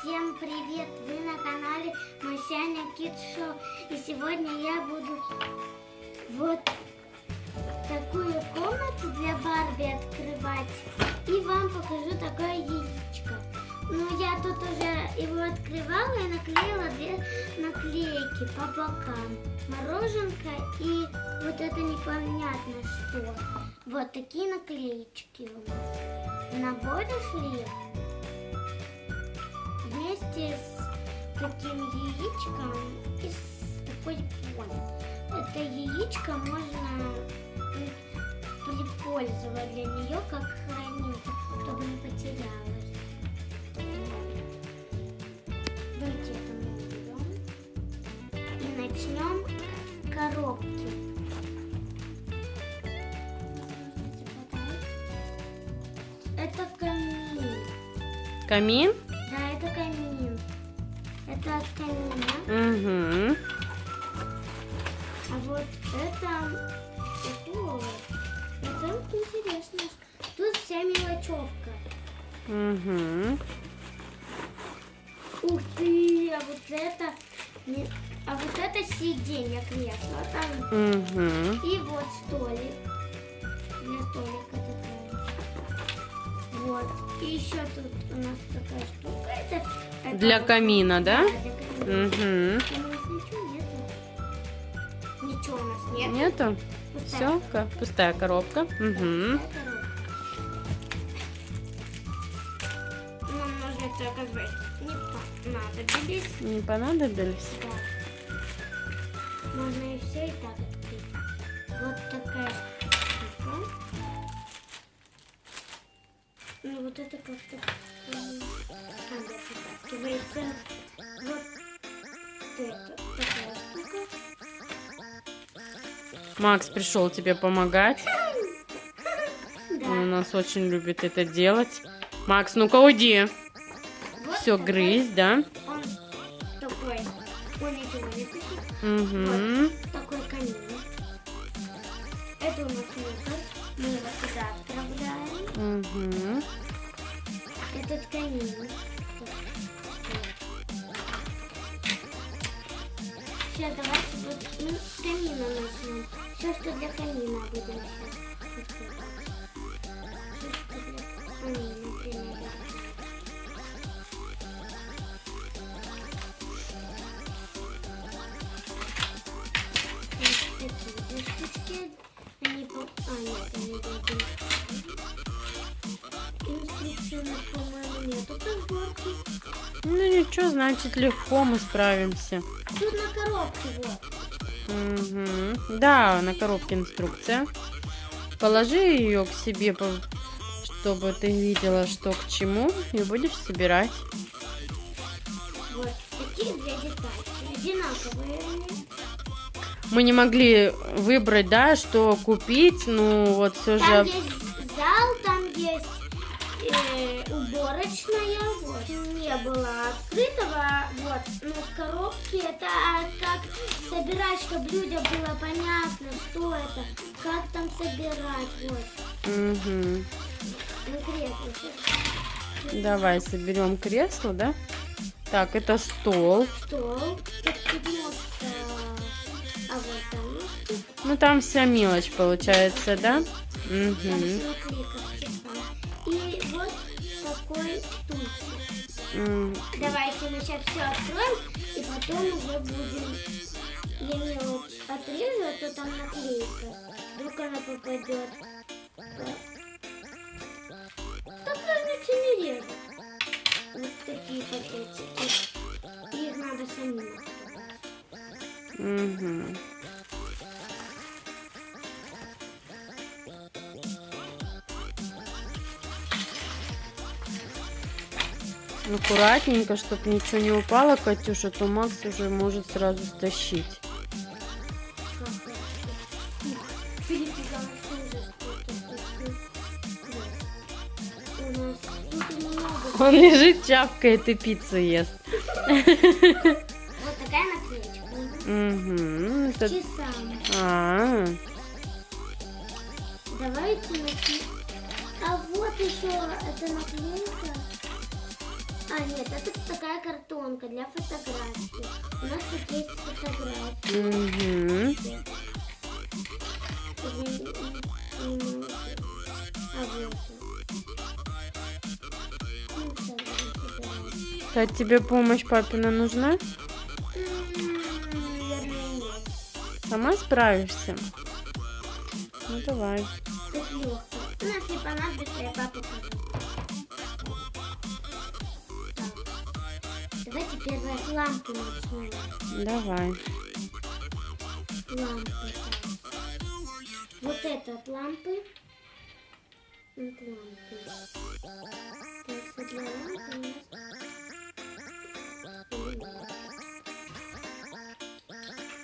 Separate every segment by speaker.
Speaker 1: Всем привет! Вы на канале Масяня Kids Show. И сегодня я буду вот такую комнату для Барби открывать. И вам покажу такое яичко. Ну, я тут уже его открывала и наклеила две наклейки по бокам. Мороженка и вот это непонятно что. Вот такие наклеечки у нас. В наборе шли вместе с таким яичком и с такой поль. Это яичко можно припользовать для нее как хранилка, чтобы не потерялось. Давайте это мы уберем. И начнем коробки. Это камин.
Speaker 2: Камин?
Speaker 1: Да, это камин. Это от камина.
Speaker 2: Угу.
Speaker 1: А вот это... Это вот интересно. Тут вся мелочевка.
Speaker 2: Угу.
Speaker 1: Ух ты! А вот это сиденье, кресло там.
Speaker 2: Угу.
Speaker 1: И вот столик. Для столика такая. Вот. И еще тут у нас такая штука. Это
Speaker 2: Для
Speaker 1: вот,
Speaker 2: камина, да?
Speaker 1: для камина.
Speaker 2: Угу.
Speaker 1: У нас ничего нету. Ничего у нас нету.
Speaker 2: Нету?
Speaker 1: Пустая
Speaker 2: Все, пустая коробка. Угу.
Speaker 1: пустая коробка. Нам ножницы, оказывается, не понадобились.
Speaker 2: Не понадобились?
Speaker 1: Да. Можно и все и так открыть. Вот такая штука. Ну вот это как-то вытаскивается. Вот это такая штука.
Speaker 2: Макс пришел тебе помогать.
Speaker 1: Да.
Speaker 2: Он у нас очень любит это делать. Макс, ну-ка уйди.
Speaker 1: Вот
Speaker 2: Все,
Speaker 1: такой.
Speaker 2: грызь, да?
Speaker 1: Он такой. Он ничего не слышит.
Speaker 2: Угу.
Speaker 1: Вот такой камин. Это у нас мусор. Мы его сюда отправляем.
Speaker 2: Угу.
Speaker 1: Этот камин. Сейчас давайте вот мы с камина начнем. Все, что для камина будем сейчас открывать. Все, что для камина, например. Вот такие штучки. Они по... нет, они должны... Инструкции у нас, по-моему, нету подборки.
Speaker 2: Ну ничего, значит легко мы справимся.
Speaker 1: Тут на коробке вот.
Speaker 2: Угу. Да, на коробке инструкция. Положи ее к себе, чтобы ты видела, что к чему, и будешь собирать.
Speaker 1: Вот такие две детали. Одинаковые они.
Speaker 2: Мы не могли выбрать, да, что купить, ну вот все
Speaker 1: Там
Speaker 2: же...
Speaker 1: есть зал, там есть уборочная. Вот. Не было открытого. Вот. Но в коробке это как собирать, чтобы людям было понятно, что это, как там собирать. Вот.
Speaker 2: Угу.
Speaker 1: Ну, кресло.
Speaker 2: Давай соберем кресло, да? Так, это стол.
Speaker 1: Стол. Тут ножка. А вот там ножки.
Speaker 2: Ну там вся мелочь получается, да?
Speaker 1: Там
Speaker 2: Угу.
Speaker 1: все наклейка с часами. И вот такой стульчик. Давайте мы сейчас все откроем и потом уже будем. Я мелочь отрежу, а то там наклейка. Вдруг она попадет. Так ножницы не режут. Вот такие пакетики. И их надо самим открывать.
Speaker 2: Угу. Аккуратненько, чтобы ничего не упало, Катюша, то Макс уже может сразу стащить. Он лежит, чавкает и пиццу ест.
Speaker 1: Вот такая наклеечка.
Speaker 2: Угу.
Speaker 1: С часами. Давайте начнем. А вот еще эта наклейка. А, нет, это такая картонка для фотографий. У нас тут есть фотографии.
Speaker 2: Угу.
Speaker 1: А вот. Ну, всё, давай собираем.
Speaker 2: Кстати, тебе помощь папина нужна?
Speaker 1: Наверное, нет.
Speaker 2: Сама справишься? Ну давай.
Speaker 1: Тут легко. Ну, если понадобится, я папе покажу. Так. Давайте первое с лампы начнем.
Speaker 2: Давай.
Speaker 1: Лампы. Вот это от лампы. Вот лампы. Так, что для лампы у нас...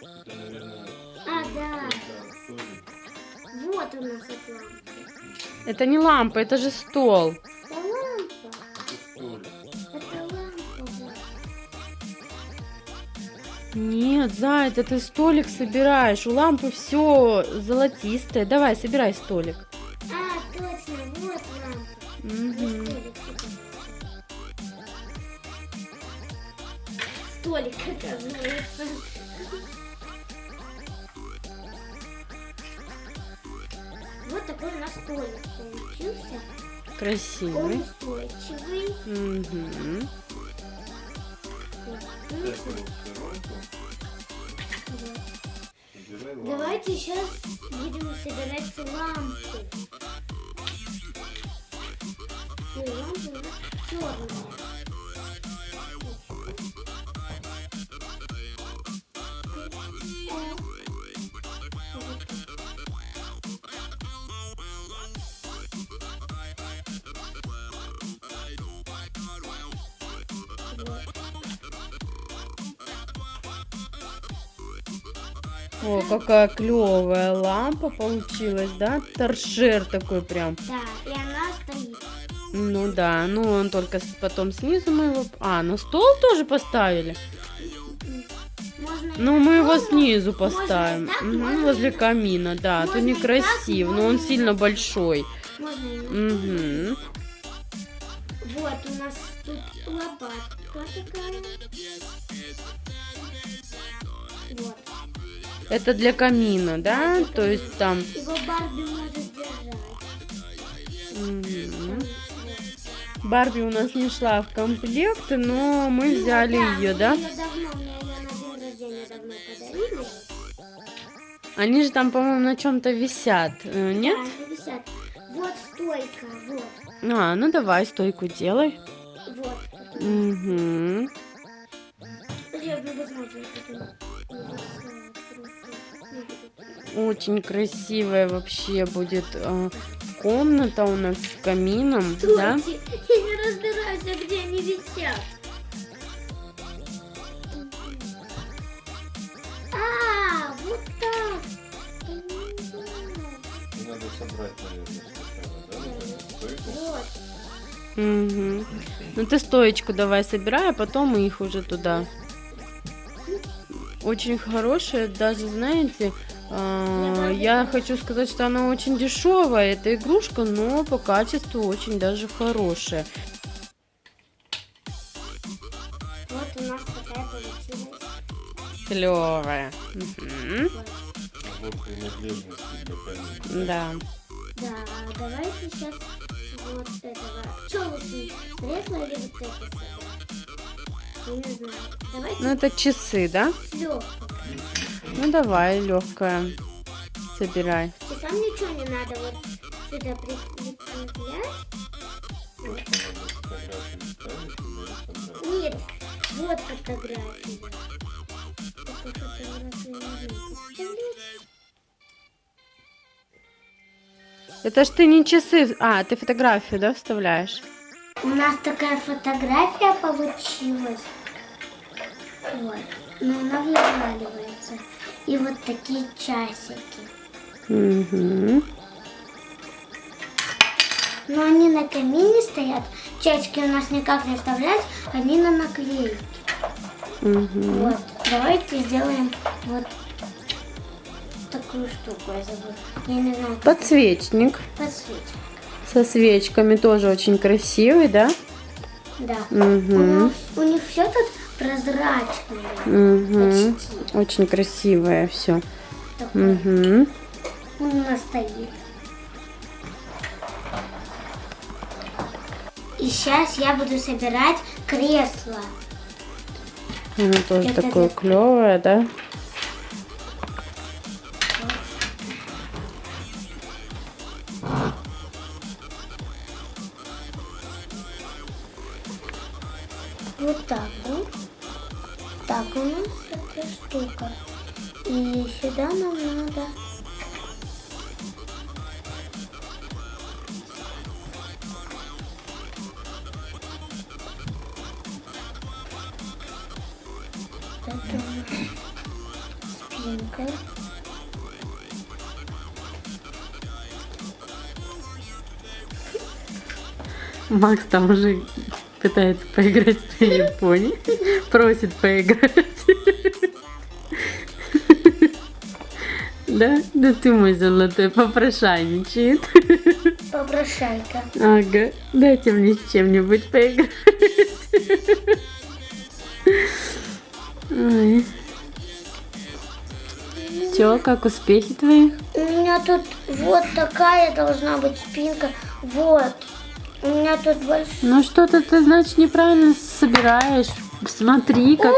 Speaker 3: Это, наверное,
Speaker 1: А, да.
Speaker 3: тоже.
Speaker 1: Вот у нас от лампы.
Speaker 2: Это не лампа, это же стол.
Speaker 1: Это лампа.
Speaker 3: Столик.
Speaker 1: Это лампа. Вот.
Speaker 2: Нет, Зай, это ты столик собираешь. У лампы все золотистое. Давай, собирай столик.
Speaker 1: А, точно, вот лампа.
Speaker 2: Мгм.
Speaker 1: Столик, оказывается. Вот такой у нас столик получился. Он
Speaker 2: Красивый.
Speaker 1: устойчивый.
Speaker 2: Мгм.
Speaker 1: Вот.
Speaker 3: Так,
Speaker 1: Ну,
Speaker 3: вот сторонку.
Speaker 1: вот.
Speaker 3: Собирай лампу.
Speaker 1: Давайте сейчас будем собирать лампы. И лампы у нас черные.
Speaker 2: О, какая клевая лампа получилась, да? Торшер такой прям.
Speaker 1: Да, и она стоит.
Speaker 2: Ну да, ну он только потом снизу мы его... А, на стол тоже поставили?
Speaker 1: Можно и
Speaker 2: Ну
Speaker 1: на
Speaker 2: мы его
Speaker 1: стол,
Speaker 2: снизу
Speaker 1: можно и
Speaker 2: поставим.
Speaker 1: так,
Speaker 2: Мгм,
Speaker 1: можно
Speaker 2: возле
Speaker 1: и так.
Speaker 2: камина, да. А то
Speaker 1: Можно и
Speaker 2: некрасиво,
Speaker 1: так,
Speaker 2: но он
Speaker 1: можно и
Speaker 2: сильно
Speaker 1: так.
Speaker 2: большой.
Speaker 1: Можно и на
Speaker 2: Угу.
Speaker 1: Вот у нас тут лопатка такая. Вот.
Speaker 2: Это для камина, да?
Speaker 1: для
Speaker 2: То есть
Speaker 1: камина.
Speaker 2: там...
Speaker 1: Его Барби может держать.
Speaker 2: Мгм.
Speaker 1: Вот.
Speaker 2: Барби у нас не шла в комплект, но мы
Speaker 1: Ну,
Speaker 2: взяли ее, да?
Speaker 1: Мне давно, мне ее на день рождения давно подарили.
Speaker 2: Они же там, по-моему, на чем-то висят, нет?
Speaker 1: Да, они висят. Вот стойка, вот.
Speaker 2: А, ну давай стойку делай.
Speaker 1: Вот.
Speaker 2: Угу.
Speaker 1: Я бы возможно,
Speaker 2: Очень красивая вообще будет комната у нас с камином, да?
Speaker 1: Стойте, я не разбираюсь, а где они висят. А, вот так. Я не знаю.
Speaker 3: Надо собрать, наверное, сначала, да? Вот эту стойку.
Speaker 1: Вот.
Speaker 2: Угу. Ну ты стоечку давай собирай, а потом мы их уже туда. Очень хорошая, даже знаете, я хочу сказать, что она очень дешевая, эта игрушка, но по качеству очень даже хорошая.
Speaker 1: Вот у нас такая получилась.
Speaker 2: Клевая. Мгм.
Speaker 3: Вот принадлежности для камина.
Speaker 2: Да.
Speaker 1: Да, давайте сейчас вот этого. Что лучше, светлое или вот это собрать? Я не знаю. Давайте
Speaker 2: Ну это часы, да?
Speaker 1: легкое.
Speaker 2: Ну давай, легкая. Собирай.
Speaker 1: Часам ничего не надо вот сюда прикреплять.
Speaker 3: Просто надо фотографию ставить и собрать.
Speaker 1: Нет, вот фотография. Только фотографию нужно поставлять.
Speaker 2: Это ж ты не часы, а ты фотографию, да, вставляешь?
Speaker 1: У нас такая фотография получилась. Вот. Но она вываливается. И вот такие часики.
Speaker 2: Угу.
Speaker 1: Но они на камине стоят. Часики у нас никак не вставлять, они на наклейке.
Speaker 2: Угу.
Speaker 1: Вот. Давайте сделаем вот такую штуку. Я забыла. Я не знаю, как
Speaker 2: Подсвечник
Speaker 1: подсветить.
Speaker 2: со свечками тоже очень красивый, да?
Speaker 1: Да.
Speaker 2: Угу.
Speaker 1: У них все тут прозрачное.
Speaker 2: Угу.
Speaker 1: Почти.
Speaker 2: Очень красивое все.
Speaker 1: Такое.
Speaker 2: Угу.
Speaker 1: Он у нас стоит. И сейчас я буду собирать кресло.
Speaker 2: Оно тоже
Speaker 1: Это
Speaker 2: такое
Speaker 1: для-
Speaker 2: клевое, да?
Speaker 1: Вот так, да? Так, у нас эта штука. И сюда нам надо... Это у нас спинка.
Speaker 2: Макс там уже пытается поиграть с твоей пони. Просит поиграть. Да? Да ты мой золотой, попрошайничает.
Speaker 1: Попрошайка.
Speaker 2: Ага, дайте мне с чем-нибудь поиграть. Ой. Чё, как успехи твои?
Speaker 1: У меня тут вот такая должна быть спинка. Вот. У меня тут больше...
Speaker 2: Ну что-то ты, значит, неправильно собираешь. Смотри, как...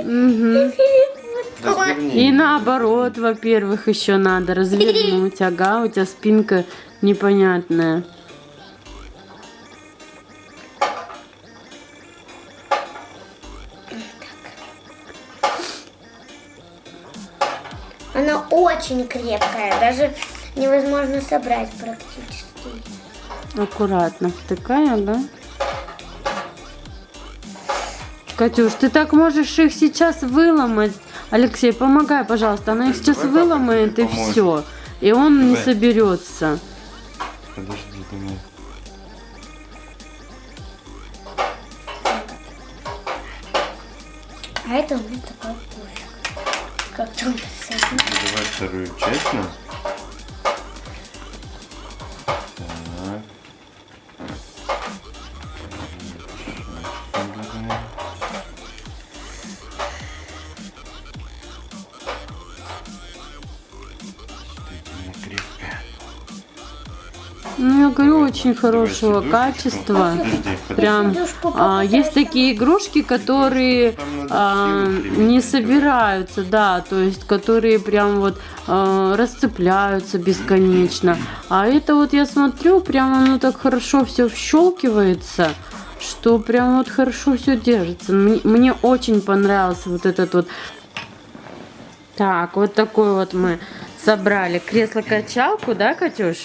Speaker 2: Мгм.
Speaker 3: Разверни.
Speaker 2: И наоборот, во-первых, еще надо развернуть. Ага, у тебя спинка непонятная.
Speaker 1: Она очень крепкая. Даже невозможно собрать практически.
Speaker 2: Аккуратно втыкай, ага. Катюш, ты так можешь их сейчас выломать. Алексей, помогай, пожалуйста. Она их сейчас
Speaker 3: Давай
Speaker 2: выломает и
Speaker 3: поможешь.
Speaker 2: все. И он не
Speaker 3: Давай.
Speaker 2: соберется.
Speaker 3: Подожди, думаю.
Speaker 1: А это у меня такой пофиг. Как там с этим?
Speaker 3: Давай вторую часть нам. Так. Действительно крепкая.
Speaker 2: Ну, я говорю, очень
Speaker 3: Давай
Speaker 2: хорошего
Speaker 3: сидушечку.
Speaker 2: качества.
Speaker 3: Подожди,
Speaker 2: Прям
Speaker 1: Сидушку
Speaker 2: есть
Speaker 1: попытайся.
Speaker 2: такие игрушки, которые
Speaker 3: Там надо силу
Speaker 2: не
Speaker 3: применить.
Speaker 2: собираются, да, то есть которые прям вот расцепляются бесконечно. А это вот я смотрю, прям оно так хорошо все вщелкивается, что прям вот хорошо все держится. Мне очень понравился вот этот вот. Так, вот такой вот мы собрали кресло-качалку, да, Катюш?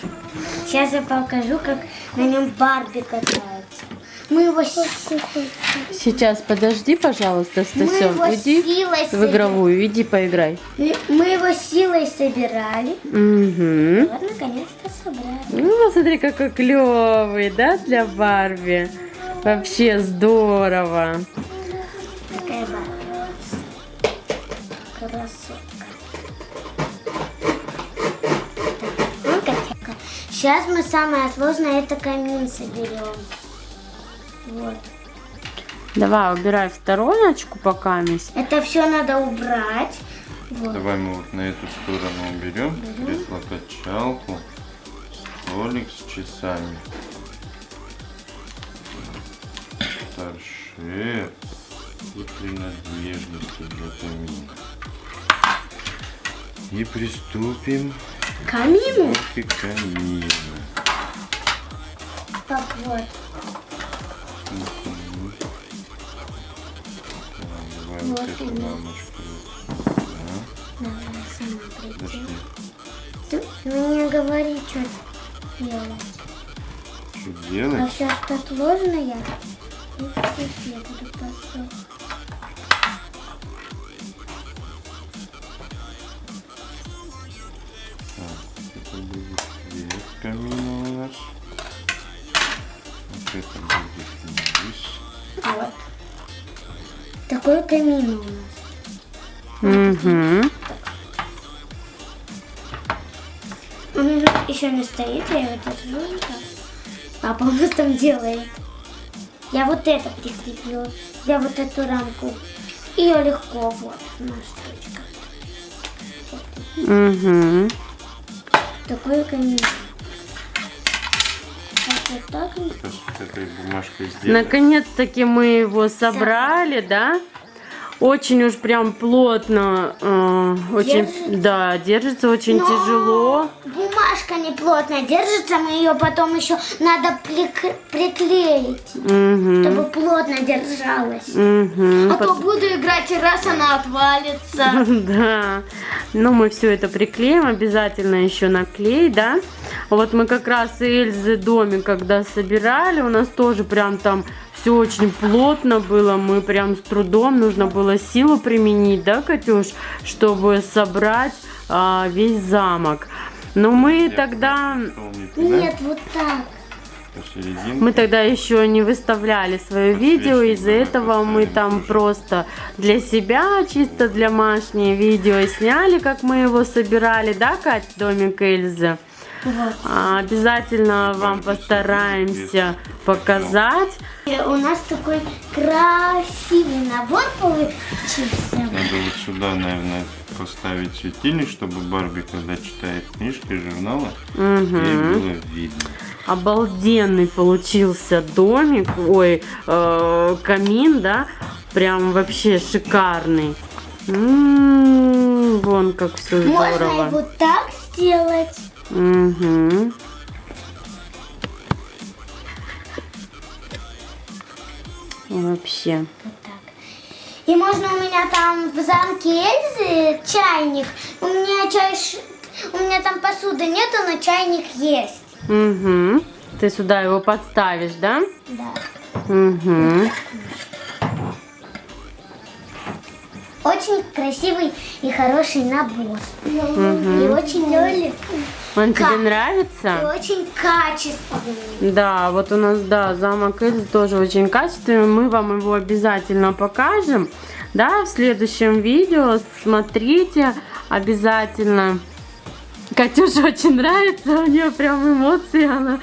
Speaker 1: Сейчас я покажу, как на нем Барби катается. Мы его,
Speaker 2: Сейчас подожди, пожалуйста,
Speaker 1: мы
Speaker 2: Стасён,
Speaker 1: его
Speaker 2: иди
Speaker 1: силой
Speaker 2: в игровую, иди поиграй.
Speaker 1: Мы его силой собирали.
Speaker 2: Угу.
Speaker 1: Вот наконец-то собрали.
Speaker 2: Ну, посмотри, какой клевый, да, для Барби. Вообще здорово.
Speaker 1: Такая Барби. Красотка. Так, ну, котятка. Сейчас мы самое сложное, это камин соберем. Вот.
Speaker 2: Давай, убирай в стороночку пока, мисс.
Speaker 1: Это все надо убрать. Вот.
Speaker 3: Давай мы вот на эту сторону уберем кресло-качалку, столик с часами, торшер и принадлежности для камина. И приступим
Speaker 1: Камину?
Speaker 3: к камину.
Speaker 1: Так вот.
Speaker 3: Мгм. Давай
Speaker 1: Вот
Speaker 3: вот эту
Speaker 1: она.
Speaker 3: лампочку. Да.
Speaker 1: Давай сама прийти.
Speaker 3: Подожди,
Speaker 1: Ты мне говори, что делать.
Speaker 3: что
Speaker 1: А
Speaker 3: делать?
Speaker 1: все, что сложное, и в я буду посылать.
Speaker 3: Это будет вверх камина у нас. Вот это будет вниз.
Speaker 1: Вот. Такой камин у нас.
Speaker 2: Угу.
Speaker 1: Он еще не стоит, я его держу. Вот так. Папа у нас там делает. Я вот это прикрепила. Я вот эту рамку. Ее легко вот на штучках.
Speaker 2: Угу.
Speaker 1: Такой камин. Вот так.
Speaker 3: Сейчас вот этой бумажкой сделаем.
Speaker 2: Наконец-таки мы его собрали, да? Очень уж прям плотно, очень,
Speaker 1: Держится?
Speaker 2: да, держится очень
Speaker 1: Но
Speaker 2: тяжело.
Speaker 1: бумажка не плотно держится, мы ее потом еще надо приклеить,
Speaker 2: Мгм.
Speaker 1: чтобы плотно держалась.
Speaker 2: Мгм.
Speaker 1: А то буду играть, и раз она отвалится.
Speaker 2: Да, ну мы все это приклеим, обязательно еще наклей, да. Вот мы как раз и Эльзы домик, когда собирали, у нас тоже прям там все очень плотно было, мы прям с трудом, нужно было силу применить, да, Катюш, чтобы собрать весь замок. Но мы тогда...
Speaker 1: Нет, вот так.
Speaker 3: Посерединке.
Speaker 2: Мы тогда еще не выставляли свое видео, из-за этого мы там просто для себя, чисто для Машни видео сняли, как мы его собирали, да, Кать, домик Эльзы?
Speaker 1: Вот.
Speaker 2: Обязательно вам постараемся показать.
Speaker 1: И у нас такой красивый набор получился.
Speaker 3: Надо вот сюда, наверное, поставить светильник, чтобы Барби, когда читает книжки, журналы, ей было видно.
Speaker 2: Обалденный получился домик, ой, камин, да, прям вообще шикарный. Вон как все
Speaker 1: Можно и
Speaker 2: здорово.
Speaker 1: вот так сделать.
Speaker 2: Угу. Вообще.
Speaker 1: Вот так. И можно у меня там в замке Эльзы чайник. У меня там посуды нету, но чайник есть.
Speaker 2: Угу. Ты сюда его подставишь, да?
Speaker 1: Да.
Speaker 2: Угу.
Speaker 1: Очень красивый и хороший набор. И очень
Speaker 2: Он тебе
Speaker 1: и
Speaker 2: нравится?
Speaker 1: очень качественный.
Speaker 2: Да, вот у нас, да, замок Эльзы тоже очень качественный. Мы вам его обязательно покажем, да, в следующем видео. Смотрите обязательно. Катюше очень нравится, у нее прям эмоции, она.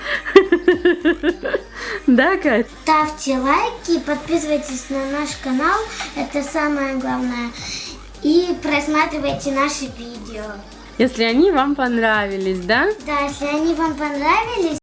Speaker 2: Да, Кать?
Speaker 1: Ставьте лайки, подписывайтесь на наш канал, это самое главное. И просматривайте наши видео.
Speaker 2: Если они вам понравились, да?
Speaker 1: Да, если они вам понравились,